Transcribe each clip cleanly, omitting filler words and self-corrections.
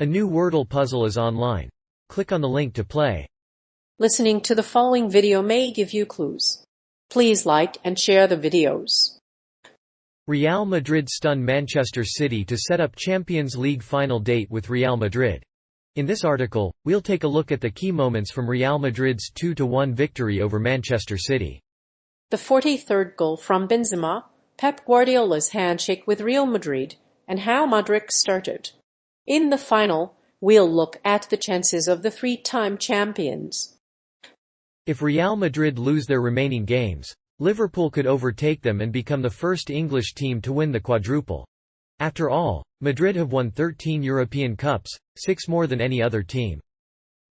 A new Wordle puzzle is online. Click on the link to play. Listening to the following video may give you clues. Please like and share the videos. Real Madrid stun Manchester City to set up Champions League final date with Real Madrid. In this article, we'll take a look at the key moments from Real Madrid's 2-1 victory over Manchester City. The 43rd goal from Benzema, Pep Guardiola's handshake with Real Madrid, and how Madrid started. In the final, we'll look at the chances of the three-time champions. If Real Madrid lose their remaining games, Liverpool could overtake them and become the first English team to win the quadruple. After all, Madrid have won 13 European Cups, 6 more than any other team.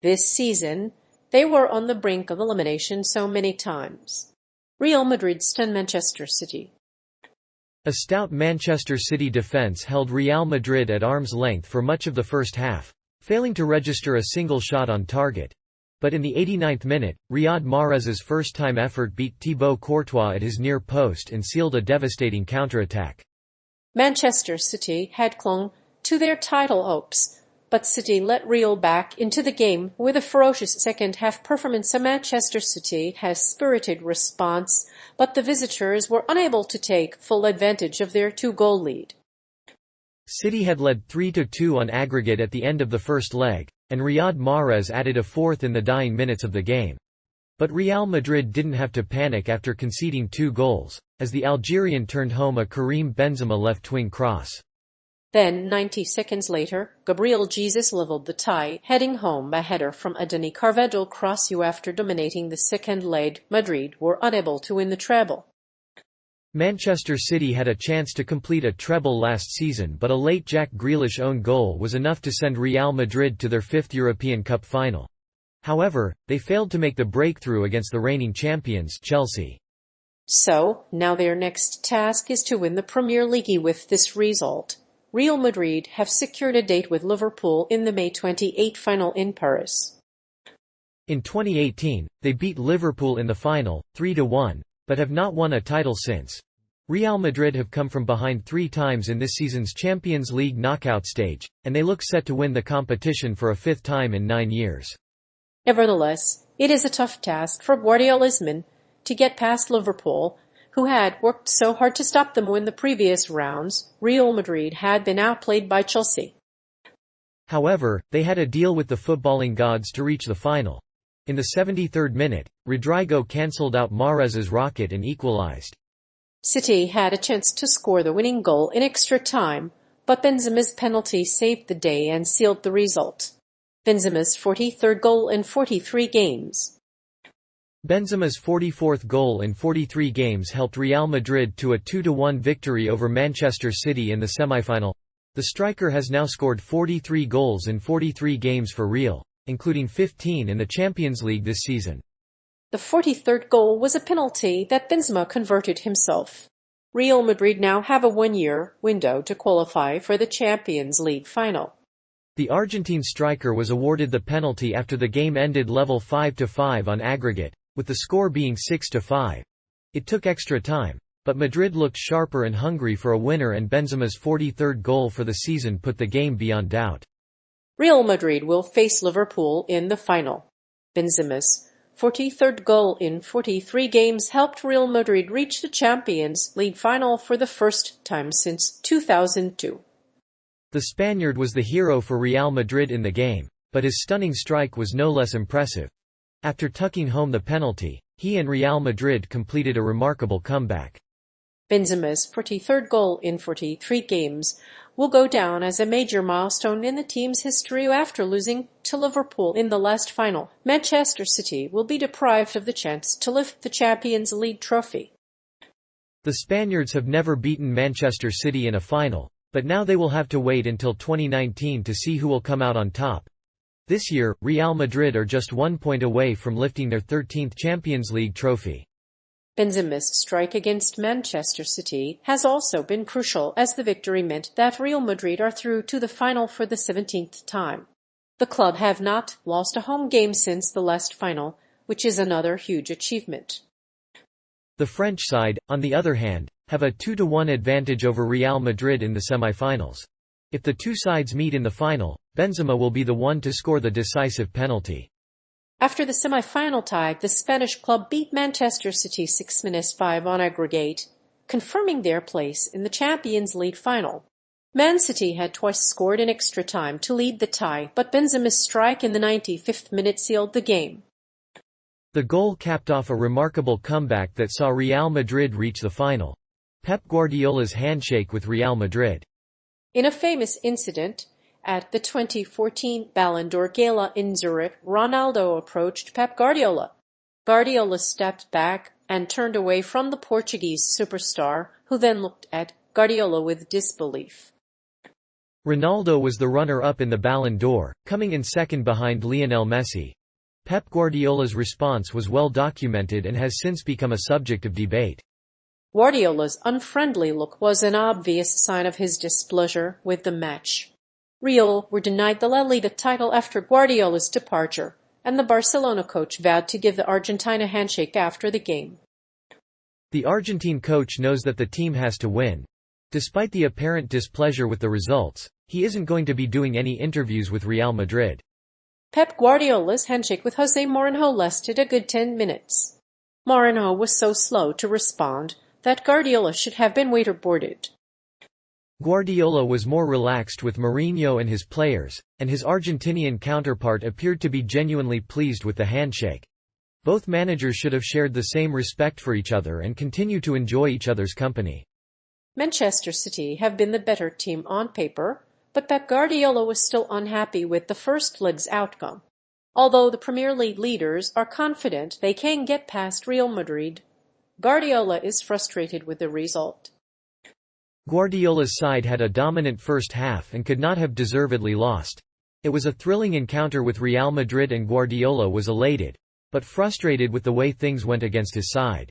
This season, they were on the brink of elimination so many times. Real Madrid stunned Manchester City. A stout Manchester City defence held Real Madrid at arm's length for much of the first half, failing to register a single shot on target. But in the 89th minute, Riyad Mahrez's first-time effort beat Thibaut Courtois at his near post and sealed a devastating counterattack. Manchester City had clung to their title hopes, but City let Real back into the game with a ferocious second-half performance. Manchester City has spirited response, but the visitors were unable to take full advantage of their two-goal lead. City had led 3-2 on aggregate at the end of the first leg, and Riyad Mahrez added a fourth in the dying minutes of the game. But Real Madrid didn't have to panic after conceding 2 goals, as the Algerian turned home a Karim Benzema left-wing cross. Then, 90 seconds later, Gabriel Jesus leveled the tie, heading home a header from a Dani Carvajal cross. After dominating the second leg, Madrid were unable to win the treble. Manchester City had a chance to complete a treble last season, but a late Jack Grealish own goal was enough to send Real Madrid to their 5th European Cup final. However, they failed to make the breakthrough against the reigning champions, Chelsea. So, now their next task is to win the Premier League. With this result, Real Madrid have secured a date with Liverpool in the May 28 final in Paris. In 2018, they beat Liverpool in the final, 3-1, but have not won a title since. Real Madrid have come from behind 3 times in this season's Champions League knockout stage, and they look set to win the competition for a 5th time in 9 years. Nevertheless, it is a tough task for Guardiola's men to get past Liverpool, who had worked so hard to stop them in the previous rounds. Real Madrid had been outplayed by Chelsea. However, they had a deal with the footballing gods to reach the final. In the 73rd minute, Rodrigo cancelled out Mahrez's rocket and equalized. City had a chance to score the winning goal in extra time, but Benzema's penalty saved the day and sealed the result. Benzema's 43rd goal in 43 games. Benzema's 44th goal in 43 games helped Real Madrid to a 2-1 victory over Manchester City in the semi-final. The striker has now scored 43 goals in 43 games for Real, including 15 in the Champions League this season. The 43rd goal was a penalty that Benzema converted himself. Real Madrid now have a 1-year window to qualify for the Champions League final. The Argentine striker was awarded the penalty after the game ended level 5-5 on aggregate, with the score being 6-5. It took extra time, but Madrid looked sharper and hungry for a winner, and Benzema's 43rd goal for the season put the game beyond doubt. Real Madrid will face Liverpool in the final. Benzema's 43rd goal in 43 games helped Real Madrid reach the Champions League final for the first time since 2002. The Spaniard was the hero for Real Madrid in the game, but his stunning strike was no less impressive. After tucking home the penalty, he and Real Madrid completed a remarkable comeback. Benzema's 43rd goal in 43 games will go down as a major milestone in the team's history. After losing to Liverpool in the last final, Manchester City will be deprived of the chance to lift the Champions League trophy. The Spaniards have never beaten Manchester City in a final, but now they will have to wait until 2019 to see who will come out on top. This year, Real Madrid are just 1 point away from lifting their 13th Champions League trophy. Benzema's strike against Manchester City has also been crucial, as the victory meant that Real Madrid are through to the final for the 17th time. The club have not lost a home game since the last final, which is another huge achievement. The French side, on the other hand, have a 2-1 advantage over Real Madrid in the semi-finals. If the two sides meet in the final, Benzema will be the one to score the decisive penalty. After the semi-final tie, the Spanish club beat Manchester City 6-5 on aggregate, confirming their place in the Champions League final. Man City had twice scored in extra time to lead the tie, but Benzema's strike in the 95th minute sealed the game. The goal capped off a remarkable comeback that saw Real Madrid reach the final. Pep Guardiola's handshake with Real Madrid. In a famous incident, at the 2014 Ballon d'Or Gala in Zurich, Ronaldo approached Pep Guardiola. Guardiola stepped back and turned away from the Portuguese superstar, who then looked at Guardiola with disbelief. Ronaldo was the runner-up in the Ballon d'Or, coming in second behind Lionel Messi. Pep Guardiola's response was well documented and has since become a subject of debate. Guardiola's unfriendly look was an obvious sign of his displeasure with the match. Real were denied the La Liga title after Guardiola's departure, and the Barcelona coach vowed to give the Argentine a handshake after the game. The Argentine coach knows that the team has to win. Despite the apparent displeasure with the results, he isn't going to be doing any interviews with Real Madrid. Pep Guardiola's handshake with José Mourinho lasted a good 10 minutes. Mourinho was so slow to respond that Guardiola should have been waiterboarded. Guardiola was more relaxed with Mourinho and his players, and his Argentinian counterpart appeared to be genuinely pleased with the handshake. Both managers should have shared the same respect for each other and continue to enjoy each other's company. Manchester City have been the better team on paper, but Pep Guardiola was still unhappy with the first leg's outcome. Although the Premier League leaders are confident they can get past Real Madrid, Guardiola is frustrated with the result. Guardiola's side had a dominant first half and could not have deservedly lost. It was a thrilling encounter with Real Madrid and Guardiola was elated, but frustrated with the way things went against his side.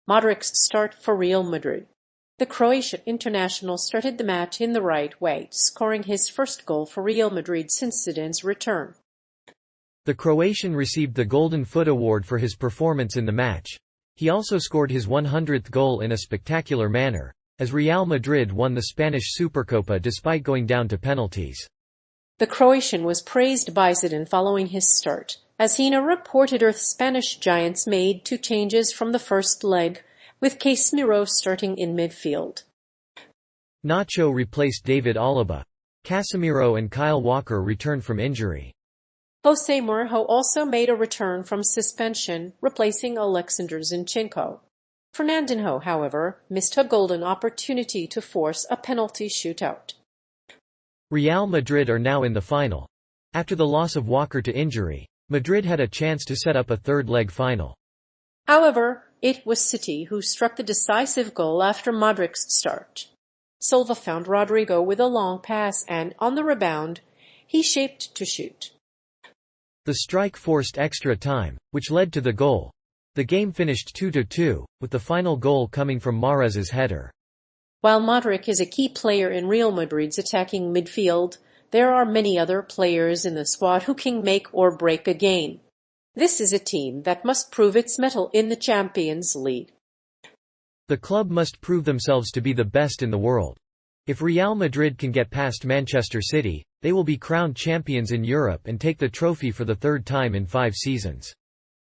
Modric's start for Real Madrid. The Croatian international started the match in the right way, scoring his first goal for Real Madrid since Zidane's return. The Croatian received the Golden Foot Award for his performance in the match. He also scored his 100th goal in a spectacular manner, as Real Madrid won the Spanish Supercopa despite going down to penalties. The Croatian was praised by Zidane following his start, as he reported the Spanish giants made 2 changes from the first leg, with Casemiro starting in midfield. Nacho replaced David Alaba. Casemiro and Kyle Walker returned from injury. José Mourinho also made a return from suspension, replacing Alexander Zinchenko. Fernandinho, however, missed a golden opportunity to force a penalty shootout. Real Madrid are now in the final. After the loss of Walker to injury, Madrid had a chance to set up a third-leg final. However, it was City who struck the decisive goal after Modric's start. Silva found Rodrigo with a long pass and, on the rebound, he shaped to shoot. The strike forced extra time, which led to the goal. The game finished 2-2, with the final goal coming from Mahrez's header. While Modric is a key player in Real Madrid's attacking midfield, there are many other players in the squad who can make or break a game. This is a team that must prove its mettle in the Champions League. The club must prove themselves to be the best in the world. If Real Madrid can get past Manchester City, they will be crowned champions in Europe and take the trophy for the 3rd time in 5 seasons.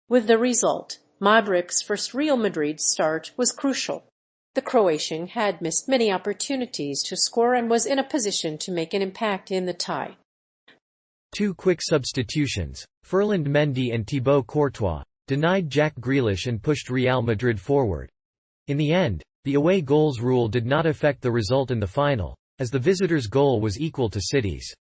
With the result, Modric's first Real Madrid start was crucial. The Croatian had missed many opportunities to score and was in a position to make an impact in the tie. 2 quick substitutions, Ferland Mendy and Thibaut Courtois, denied Jack Grealish and pushed Real Madrid forward. In the end, the away goals rule did not affect the result in the final, as the visitors' goal was equal to City's.